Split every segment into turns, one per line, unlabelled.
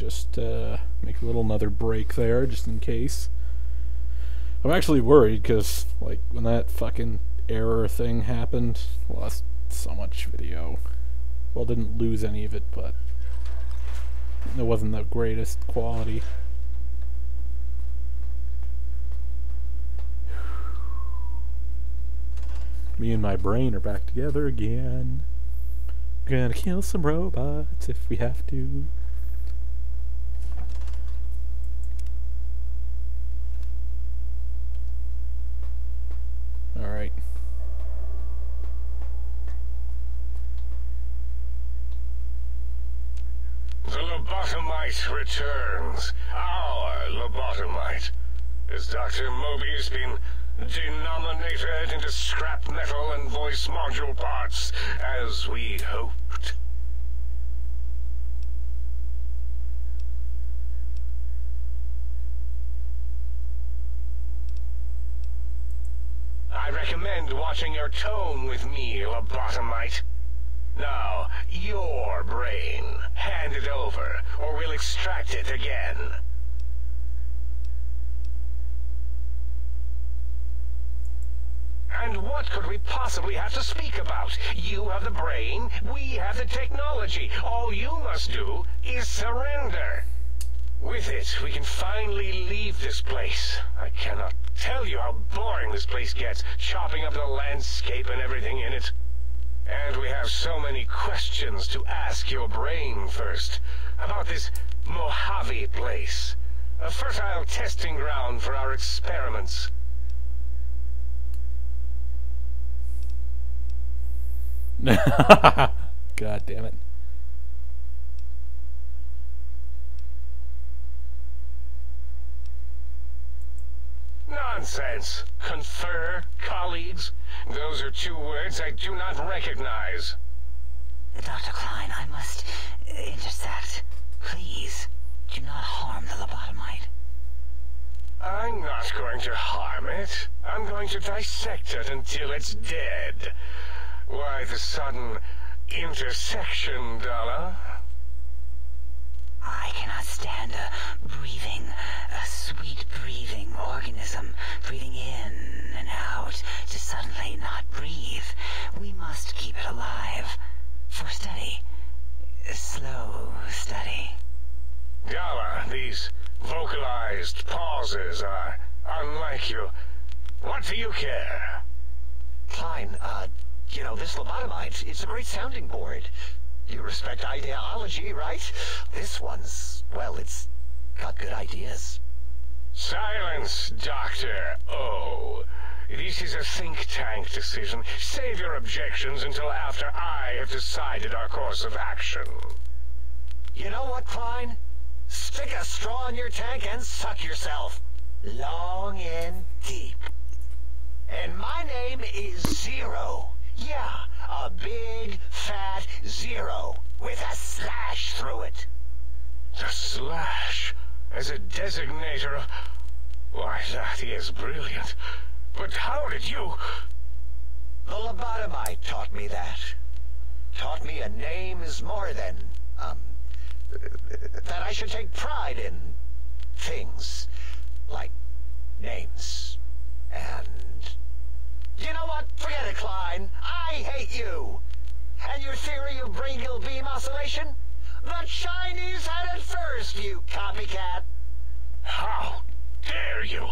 just make a little another break there, just in case. I'm actually worried, because, like, when that fucking error thing happened, lost so much video. Well, didn't lose any of it, but it wasn't the greatest quality. Me and my brain are back together again. We're gonna kill some robots if we have to. Alright.
The lobotomite returns. Our lobotomite. Has Dr. Mobius been denominated into scrap metal and voice module parts, as we hoped? I recommend watching your tone with me, lobotomite. Now, your brain. Hand it over, or we'll extract it again. And what could we possibly have to speak about? You have the brain, we have the technology. All you must do is surrender. With it, we can finally leave this place. I cannot tell you how boring this place gets, chopping up the landscape and everything in it. And we have so many questions to ask your brain first. About this Mojave place. A fertile testing ground for our experiments.
God damn it.
Nonsense. Confer, colleagues. Those are two words I do not recognize.
Dr. Klein, I must intersect. Please, do not harm the lobotomite.
I'm not going to harm it. I'm going to dissect it until it's dead. Why the sudden intersection, Dala?
I cannot stand a sweet breathing organism, breathing in and out to suddenly not breathe. We must keep it alive. For study. Slow study.
Dala, these vocalized pauses are unlike you. What do you care?
Klein, you know, this lobotomite, it's a great sounding board. You respect ideology, right? This one's, well, it's got good ideas.
Silence, Dr. O. This is a think tank decision. Save your objections until after I have decided our course of action.
You know what, Klein? Stick a straw in your tank and suck yourself. Long and deep. And my name is Zero. Yeah, a big, fat zero with a slash through it.
The slash as a designator of... Why, that is brilliant. But how did you...
The lobotomite taught me that. Taught me a name is more than, that I should take pride in things like names. And you know what? Forget it, Klein. I hate you. And your theory of brain-gill beam oscillation? The Chinese had it first, you copycat.
How dare you?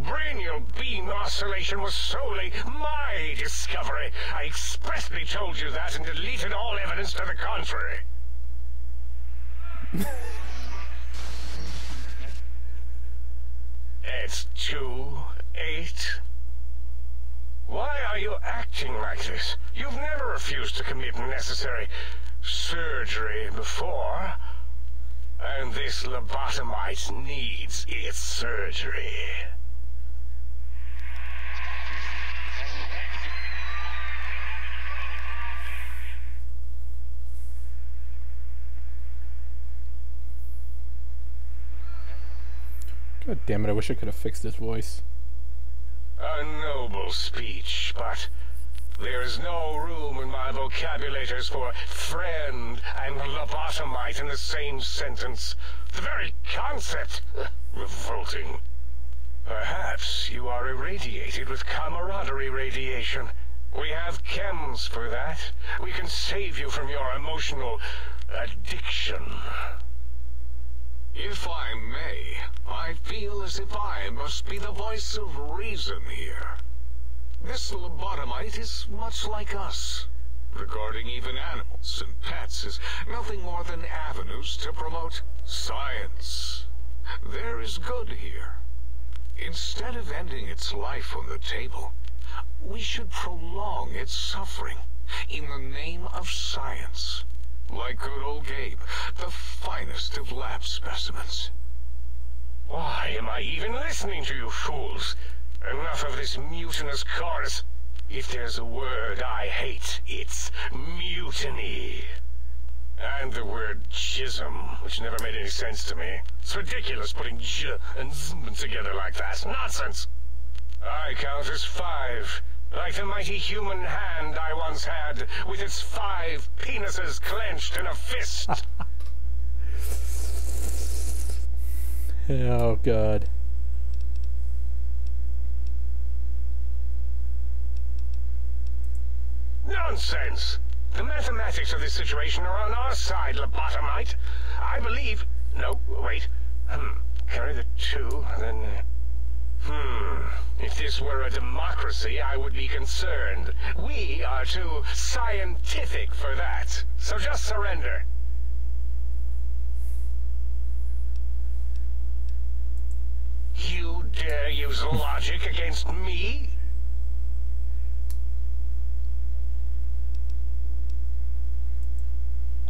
Brainial beam oscillation was solely my discovery. I expressly told you that and deleted all evidence to the contrary. It's 2-8. Why are you acting like this? You've never refused to commit necessary surgery before. And this lobotomite needs its surgery.
God damn it, I wish I could have fixed his voice.
A noble speech, but There is no room in my vocabulators for friend and lobotomite in the same sentence. The very concept, revolting. Perhaps you are irradiated with camaraderie radiation. We have chems for that. We can save you from your emotional addiction.
If I may, I feel as if I must be the voice of reason here. This lobotomite is much like us. Regarding even animals and pets as nothing more than avenues to promote science. There is good here. Instead of ending its life on the table, we should prolong its suffering in the name of science. Like good old Gabe, the finest of lab specimens.
Why am I even listening to you fools? Enough of this mutinous chorus. If there's a word I hate, it's mutiny. And the word jism, which never made any sense to me. It's ridiculous putting j and zm together like that. Nonsense! I count as 5, like the mighty human hand I once had, with its 5 penises clenched in a fist.
Oh, God.
Nonsense! The mathematics of this situation are on our side, lobotomite. I believe... No, wait. Carry the 2, then... If this were a democracy, I would be concerned. We are too scientific for that. So just surrender. You dare use logic against me?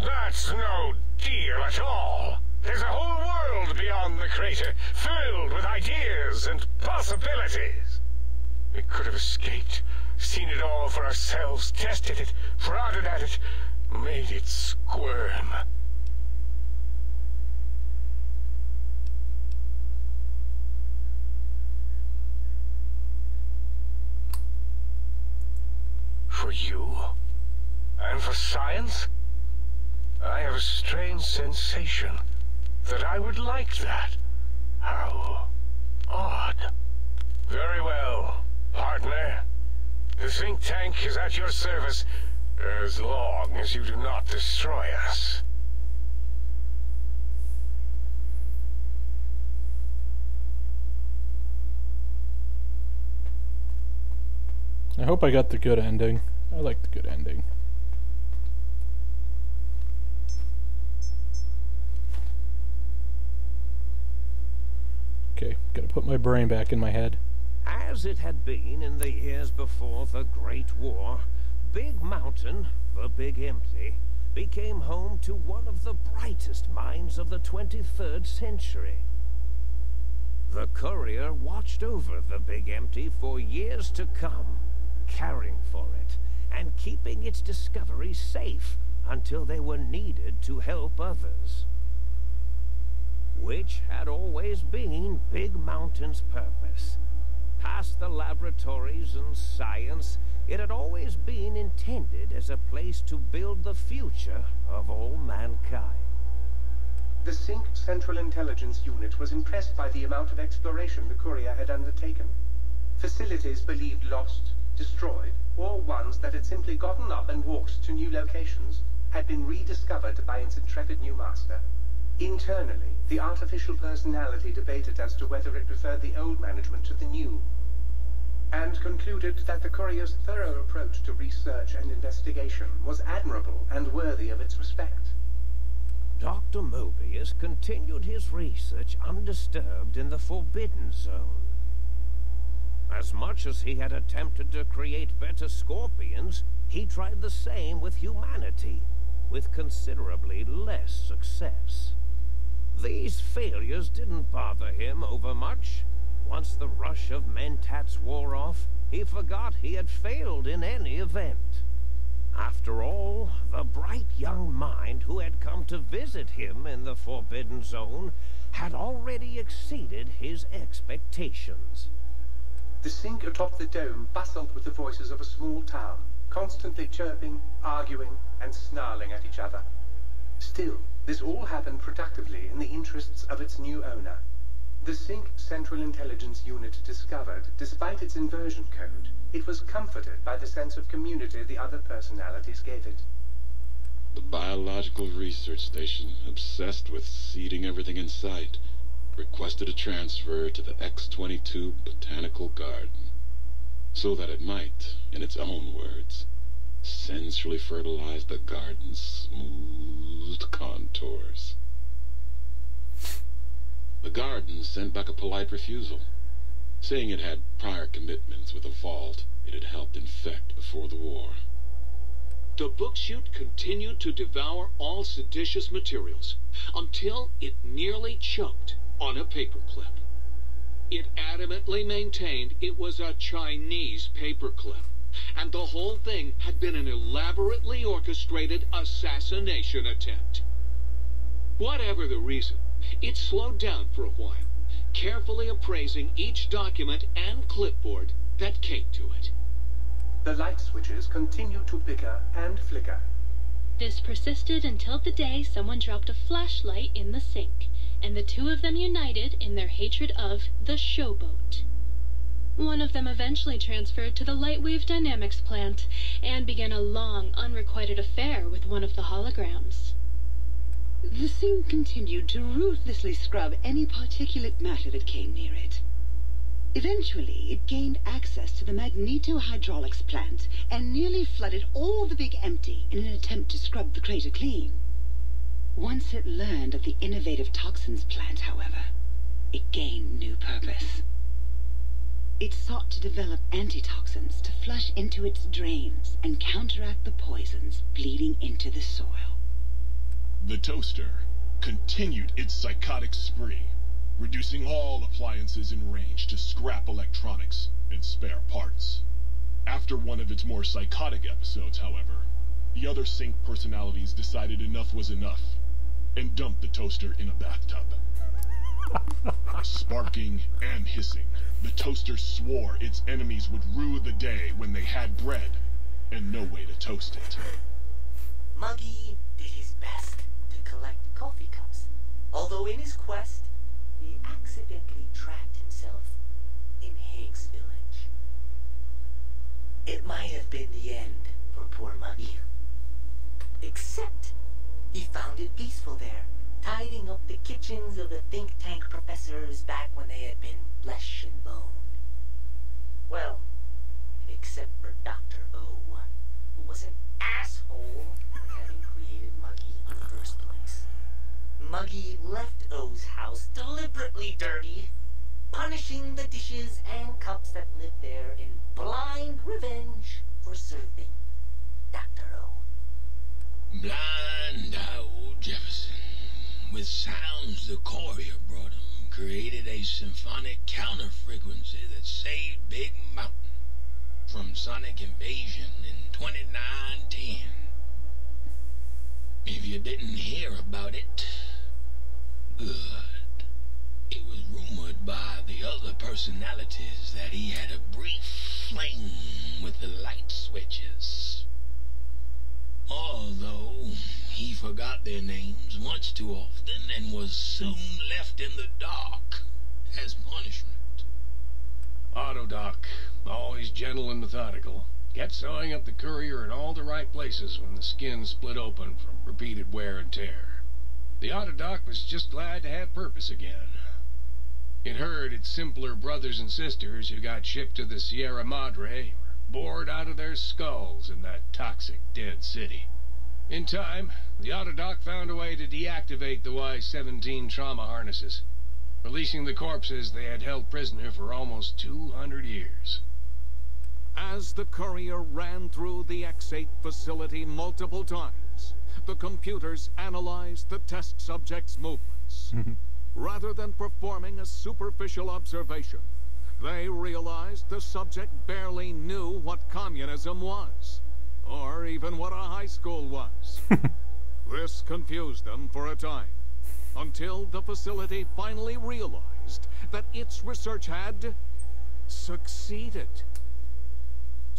That's no deal at all. There's a whole world beyond the crater, filled with ideas and possibilities. We could have escaped, seen it all for ourselves, tested it, prodded at it, made it squirm. For you, and for science, I have a strange sensation that I would like that. How odd. Very well, partner. The think tank is at your service as long as you do not destroy us.
I hope I got the good ending. I like the good ending. Okay, gotta put my brain back in my head.
As it had been in the years before the Great War, Big Mountain, the Big Empty, became home to one of the brightest minds of the 23rd century. The Courier watched over the Big Empty for years to come, caring for it and keeping its discoveries safe until they were needed to help others. Which had always been Big Mountain's purpose. Past the laboratories and science, it had always been intended as a place to build the future of all mankind.
The Sync Central Intelligence Unit was impressed by the amount of exploration the Courier had undertaken. Facilities believed lost, destroyed, or ones that had simply gotten up and walked to new locations had been rediscovered by its intrepid new master. Internally, the artificial personality debated as to whether it preferred the old management to the new, and concluded that the Courier's thorough approach to research and investigation was admirable and worthy of its respect.
Dr. Mobius continued his research undisturbed in the Forbidden Zone. As much as he had attempted to create better Scorpions, he tried the same with humanity, with considerably less success. These failures didn't bother him overmuch. Once the rush of mentats wore off, he forgot he had failed in any event. After all, the bright young mind who had come to visit him in the Forbidden Zone had already exceeded his expectations.
The Sync atop the dome bustled with the voices of a small town, constantly chirping, arguing, and snarling at each other. Still, this all happened productively in the interests of its new owner. The Sync Central Intelligence Unit discovered, despite its inversion code, it was comforted by the sense of community the other personalities gave it.
The Biological Research Station, obsessed with seeding everything in sight, requested a transfer to the X-22 Botanical Garden, so that it might, in its own words, sensually fertilize the garden's smooth contours. The garden sent back a polite refusal, saying it had prior commitments with a vault it had helped infect before the war.
The book chute continued to devour all seditious materials until it nearly choked on a paperclip. It adamantly maintained it was a Chinese paperclip, and the whole thing had been an elaborately orchestrated assassination attempt. Whatever the reason, it slowed down for a while, carefully appraising each document and clipboard that came to it.
The light switches continued to bicker and flicker.
This persisted until the day someone dropped a flashlight in the sink, and the two of them united in their hatred of the showboat. One of them eventually transferred to the Lightwave Dynamics plant and began a long, unrequited affair with one of the holograms.
The sink continued to ruthlessly scrub any particulate matter that came near it. Eventually, it gained access to the magnetohydraulics plant and nearly flooded all the Big Empty in an attempt to scrub the crater clean. Once it learned of the innovative toxins plant, however, it gained new purpose. It sought to develop antitoxins to flush into its drains and counteract the poisons bleeding into the soil.
The toaster continued its psychotic spree, reducing all appliances in range to scrap electronics and spare parts. After one of its more psychotic episodes, however, the other Sync personalities decided enough was enough and dumped the toaster in a bathtub. Sparking and hissing, the toaster swore its enemies would rue the day when they had bread and no way to toast it.
Muggy did his best to collect coffee cups, although in his quest, he accidentally trapped himself in Higgs Village. It might have been the end for poor Muggy. Except, he found it peaceful there, tidying up the kitchens of the think tank professors back when they had been flesh and bone. Well, except for Dr. O, who was an asshole for having created Muggy in the first place. Muggy left O's house deliberately dirty, punishing the dishes and cups that lived there in blind revenge for serving Dr. O.
Blind old Jefferson, with sounds the courier brought him, created a symphonic counter-frequency that saved Big Mountain from sonic invasion in 2910. If you didn't hear about it, good. It was rumored by the other personalities that he had a brief fling with the light switches. Although he forgot their names much too often and was soon left in the dark as punishment.
Autodoc, always gentle and methodical, kept sewing up the courier in all the right places when the skin split open from repeated wear and tear. The Autodoc was just glad to have purpose again. It heard its simpler brothers and sisters who got shipped to the Sierra Madre were bored out of their skulls in that toxic dead city. In time, the Autodoc found a way to deactivate the Y-17 trauma harnesses, releasing the corpses they had held prisoner for almost 200 years.
As the courier ran through the X-8 facility multiple times, the computers analyzed the test subject's movements. Rather than performing a superficial observation, they realized the subject barely knew what communism was, or even what a high school was. This confused them for a time, until the facility finally realized that its research had succeeded.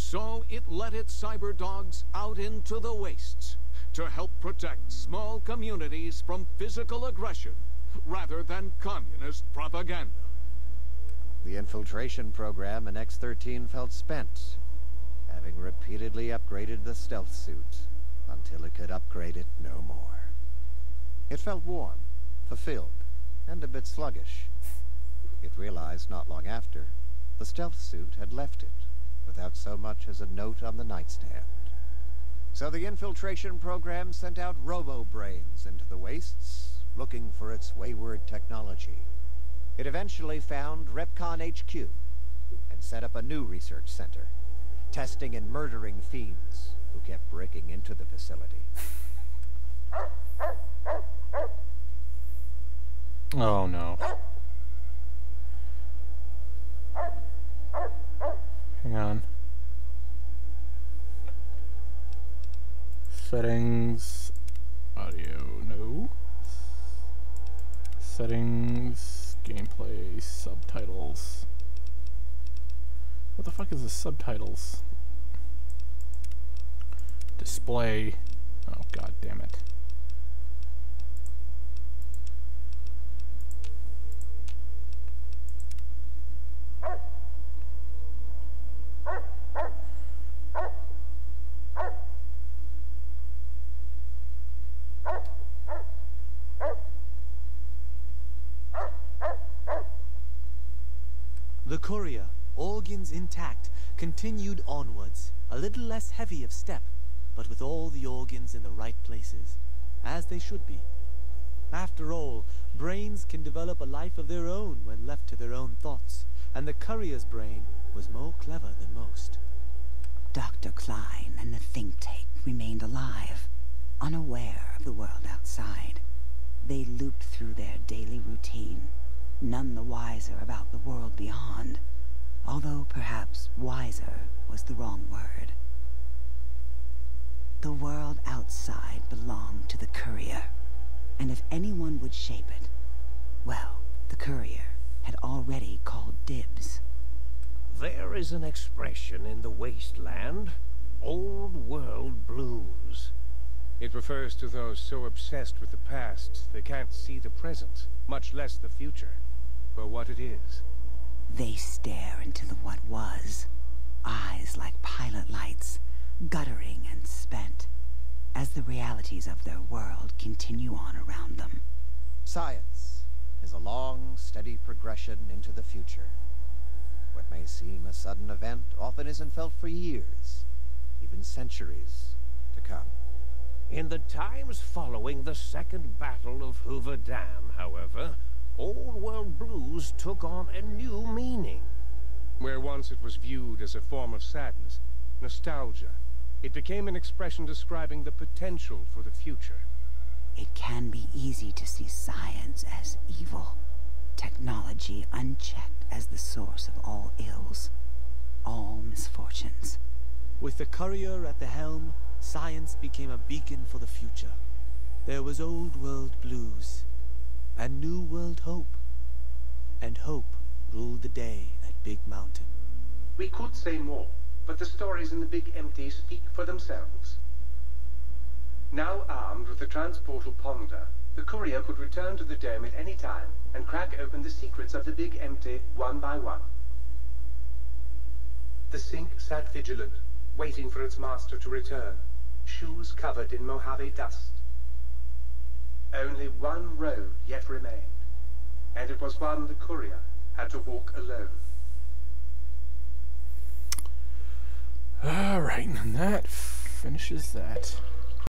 So it let its cyber dogs out into the wastes to help protect small communities from physical aggression rather than communist propaganda.
The infiltration program in X-13 felt spent, having repeatedly upgraded the stealth suit until it could upgrade it no more. It felt warm, fulfilled, and a bit sluggish. It realized not long after the stealth suit had left it without so much as a note on the nightstand. So the infiltration program sent out robo-brains into the wastes, looking for its wayward technology. It eventually found Repcon HQ and set up a new research center, testing and murdering fiends who kept breaking into the facility.
Oh no. Hang on. Settings. Audio. No. Settings. Gameplay. Subtitles. What the fuck is the subtitles? Display. Oh, god damn it.
The courier, organs intact, continued onwards, a little less heavy of step, but with all the organs in the right places, as they should be. After all, brains can develop a life of their own when left to their own thoughts, and the courier's brain was more clever than most.
Dr. Klein and the think tank remained alive, unaware of the world outside. They looped through their daily routine, none the wiser about the world beyond, although perhaps wiser was the wrong word. The world outside belonged to the courier, and if anyone would shape it, well, the courier had already called dibs.
There is an expression in the wasteland, old world blues.
It refers to those so obsessed with the past they can't see the present, much less the future, for what it is.
They stare into the what was, eyes like pilot lights, guttering and spent, as the realities of their world continue on around them.
Science is a long, steady progression into the future. What may seem a sudden event often isn't felt for years, even centuries to come.
In the times following the Second Battle of Hoover Dam, however, old world blues took on a new meaning.
Where once it was viewed as a form of sadness, nostalgia, it became an expression describing the potential for the future.
It can be easy to see science as evil, technology unchecked as the source of all ills, all misfortunes.
With the courier at the helm, science became a beacon for the future. There was old world blues, and new world hope. And hope ruled the day at Big Mountain.
We could say more, but the stories in the Big Empty speak for themselves. Now armed with the transportal Ponder, the courier could return to the dome at any time and crack open the secrets of the Big Empty one by one. The Sync sat vigilant, waiting for its master to return, shoes covered in Mojave dust. Only one road yet remained, and it was one the courier had to walk alone.
Alright, and that finishes that.